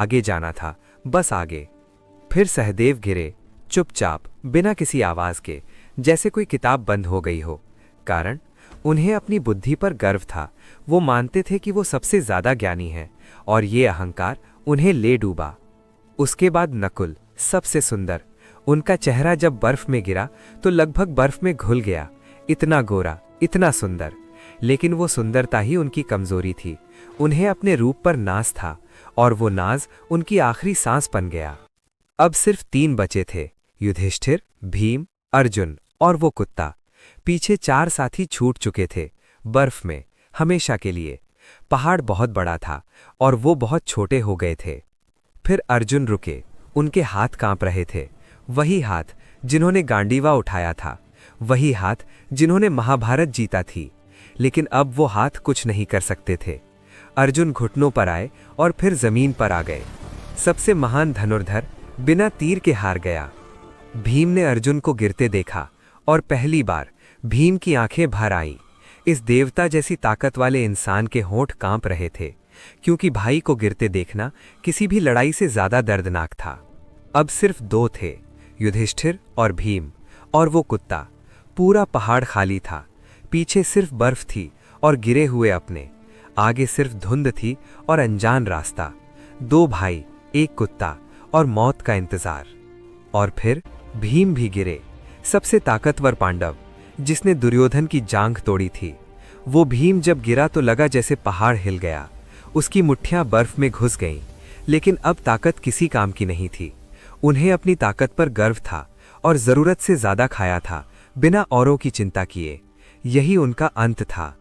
आगे जाना था, बस आगे। फिर सहदेव गिरे, चुपचाप, बिना किसी आवाज के, जैसे कोई किताब बंद हो गई हो। कारण उन्हें अपनी बुद्धि पर गर्व था। वो मानते थे कि वो सबसे ज्यादा ज्ञानी हैं, और ये अहंकार उन्हें ले डूबा। उसके बाद नकुल, सबसे सुंदर। उनका चेहरा जब बर्फ में गिरा तो लगभग बर्फ में घुल गया। इतना गोरा, इतना सुंदर। लेकिन वो सुंदरता ही उनकी कमजोरी थी। उन्हें अपने रूप पर नाज था, और वो नाज उनकी आखिरी सांस बन गया। अब सिर्फ 3 बचे थे, युधिष्ठिर, भीम, अर्जुन और वो कुत्ता। पीछे 4 साथी छूट चुके थे, बर्फ में, हमेशा के लिए। पहाड़ बहुत बड़ा था, और वो बहुत छोटे हो गए थे। फिर अर्जुन रुके, उनके हाथ कांप रहे थे। वही हाथ जिन्होंने गांडीवा उठाया था, वही हाथ जिन्होंने महाभारत जीता थी। लेकिन अब वो हाथ कुछ नहीं कर सकते थे। अर्जुन घुटनों पर आए और फिर जमीन पर आ गए। सबसे महान धनुर्धर बिना तीर के हार गया। भीम ने अर्जुन को गिरते देखा, और पहली बार भीम की आंखें भर आईं। इस देवता जैसी ताकत वाले इंसान के होंठ कांप रहे थे, क्योंकि भाई को गिरते देखना किसी भी लड़ाई से ज्यादा दर्दनाक था। अब सिर्फ 2 थे, युधिष्ठिर और भीम, और वो कुत्ता। पूरा पहाड़ खाली था। पीछे सिर्फ बर्फ थी और गिरे हुए अपने। आगे सिर्फ धुंध थी और अनजान रास्ता। 2 भाई, 1 कुत्ता, और मौत का इंतजार। और फिर भीम भी गिरे, सबसे ताकतवर पांडव, जिसने दुर्योधन की जांघ तोड़ी थी। वो भीम जब गिरा तो लगा जैसे पहाड़ हिल गया। उसकी मुट्ठियां बर्फ में घुस गईं, लेकिन अब ताकत किसी काम की नहीं थी। उन्हें अपनी ताकत पर गर्व था, और जरूरत से ज्यादा खाया था, बिना औरों की चिंता किए। यही उनका अंत था।